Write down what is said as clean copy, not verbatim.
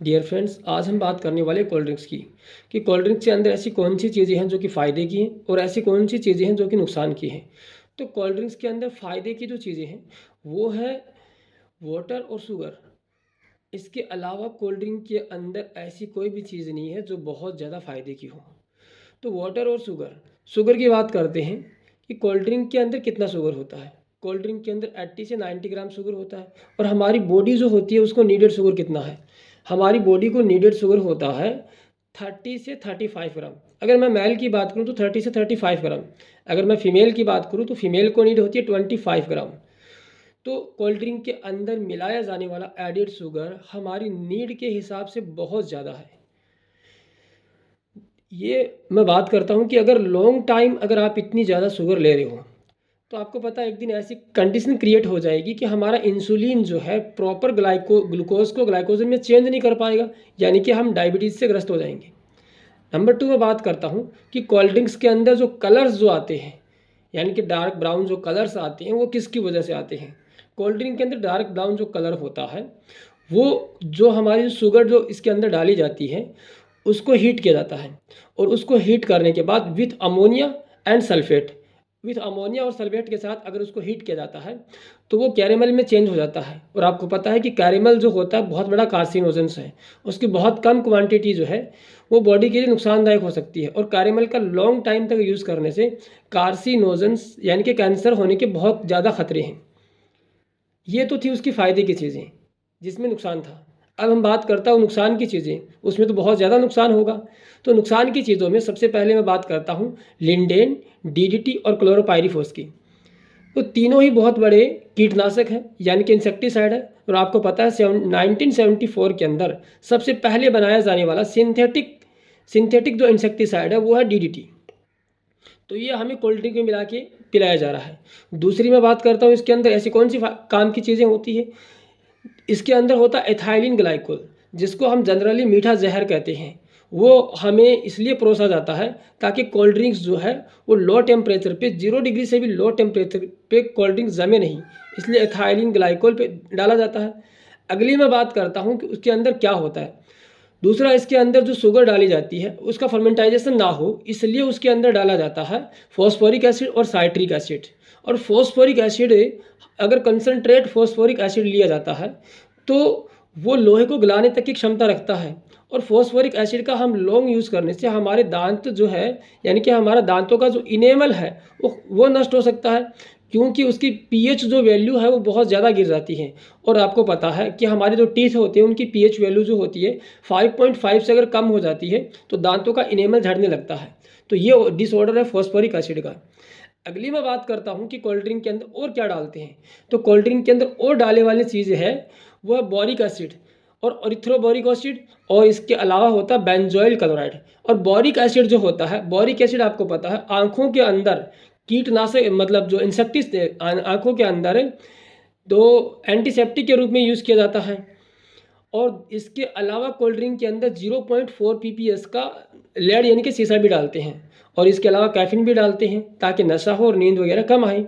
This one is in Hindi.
डियर फ्रेंड्स, आज हम बात करने वाले कोल्ड ड्रिंक्स की कि कोल्ड ड्रिंक्स के अंदर ऐसी कौन सी चीज़ें हैं जो कि फ़ायदे की हैं और ऐसी कौन सी चीज़ें हैं जो कि नुकसान की हैं। तो कोल्ड ड्रिंक्स के अंदर फ़ायदे की जो चीज़ें हैं वो है वाटर और शुगर। इसके अलावा कोल्ड ड्रिंक के अंदर ऐसी कोई भी चीज़ नहीं है जो बहुत ज़्यादा फ़ायदे की हो। तो वाटर और शुगर की बात करते हैं कि कोल्ड ड्रिंक के अंदर कितना शुगर होता है। कोल्ड ड्रिंक के अंदर 80 से 90 ग्राम शुगर होता है और हमारी बॉडी जो होती है उसको नीडेड शुगर कितना है। हमारी बॉडी को नीडेड शुगर होता है 30 से 35 ग्राम। अगर मैं मेल की बात करूँ तो 30 से 35 ग्राम। अगर मैं फ़ीमेल की बात करूँ तो फ़ीमेल को नीड होती है 25 ग्राम। तो कोल्ड ड्रिंक के अंदर मिलाया जाने वाला एडेड शुगर हमारी नीड के हिसाब से बहुत ज़्यादा है। ये मैं बात करता हूँ कि अगर लॉन्ग टाइम अगर आप इतनी ज़्यादा शुगर ले रहे हो तो आपको पता है एक दिन ऐसी कंडीशन क्रिएट हो जाएगी कि हमारा इंसुलिन जो है प्रॉपर ग्लूकोज को ग्लाइकोजन में चेंज नहीं कर पाएगा, यानी कि हम डायबिटीज़ से ग्रस्त हो जाएंगे। नंबर 2 मैं बात करता हूँ कि कोल्ड ड्रिंक्स के अंदर जो कलर्स जो आते हैं, यानी कि डार्क ब्राउन जो कलर्स आते हैं वो किसकी वजह से आते हैं। कोल्ड ड्रिंक के अंदर डार्क ब्राउन जो कलर होता है वो जो हमारी जो शुगर जो इसके अंदर डाली जाती है उसको हीट किया जाता है और उसको हीट करने के बाद विथ अमोनिया और सल्फेट के साथ अगर उसको हीट किया जाता है तो वो कैरेमल में चेंज हो जाता है। और आपको पता है कि कैरेमल जो होता है बहुत बड़ा कार्सिनोजेंस है, उसकी बहुत कम क्वांटिटी जो है वो बॉडी के लिए नुकसानदायक हो सकती है। और कैरेमल का लॉन्ग टाइम तक यूज़ करने से कार्सिनोजेंस यानी कि कैंसर होने के बहुत ज़्यादा खतरे हैं। ये तो थी उसकी फ़ायदे की चीज़ें जिसमें नुकसान था। अब हम बात करता हूँ नुकसान की चीज़ें, उसमें तो बहुत ज़्यादा नुकसान होगा। तो नुकसान की चीज़ों में सबसे पहले मैं बात करता हूँ लिंडेन, डीडीटी और क्लोरोपाइरीफॉस की। तो तीनों ही बहुत बड़े कीटनाशक हैं, यानी कि इंसेक्टिसाइड है। और आपको पता है 1974 के अंदर सबसे पहले बनाया जाने वाला सिंथेटिक जो इंसेक्टिसाइड है वो है डीडीटी। तो ये हमें कोल्ड ड्रिंक में मिला के पिलाया जा रहा है। दूसरी मैं बात करता हूँ इसके अंदर ऐसी कौन सी काम की चीज़ें होती है। इसके अंदर होता है एथाइलिन ग्लाइकोल, जिसको हम जनरली मीठा जहर कहते हैं। वो हमें इसलिए परोसा जाता है ताकि कोल्ड ड्रिंक्स जो है वो लो टेम्परेचर पे 0 डिग्री से भी लो टेम्परेचर पे कोल्ड ड्रिंक्स जमे नहीं, इसलिए एथाइलिन ग्लाइकोल पे डाला जाता है। अगली मैं बात करता हूँ कि उसके अंदर क्या होता है। दूसरा, इसके अंदर जो शुगर डाली जाती है उसका फर्मेंटाइजेशन ना हो इसलिए उसके अंदर डाला जाता है फॉस्फोरिक एसिड और साइट्रिक एसिड। और फॉस्फोरिक एसिड, अगर कंसनट्रेट फॉस्फोरिक एसिड लिया जाता है तो वो लोहे को गलाने तक की क्षमता रखता है। और फॉस्फोरिक एसिड का हम लॉन्ग यूज़ करने से हमारे दांत जो है, यानी कि हमारा दांतों का जो इनेमल है वो नष्ट हो सकता है, क्योंकि उसकी पीएच जो वैल्यू है वो बहुत ज़्यादा गिर जाती है। और आपको पता है कि हमारे जो टीथ होते हैं उनकी पीएच वैल्यू जो होती है 5.5 से अगर कम हो जाती है तो दांतों का इनेमल झड़ने लगता है। तो ये डिसऑर्डर है फॉस्फोरिक एसिड का। अगली मैं बात करता हूँ कि कोल्ड ड्रिंक के अंदर और क्या डालते हैं। तो कोल्ड ड्रिंक के अंदर और डालने वाली चीज़ है वो है बोरिक एसिड और एरिथ्रोबोरिक एसिड, और इसके अलावा होता है बेंजोइल क्लोराइड। और बोरिक एसिड जो होता है, बोरिक एसिड आपको पता है आँखों के अंदर कीटनाशक, मतलब जो इंसेक्टिस आँखों के अंदर तो एंटीसेप्टिक के रूप में यूज़ किया जाता है। और इसके अलावा कोल्ड ड्रिंक के अंदर 0.4 pps का लेड यानी कि शीशा भी डालते हैं। और इसके अलावा कैफीन भी डालते हैं ताकि नशा हो और नींद वगैरह कम आए।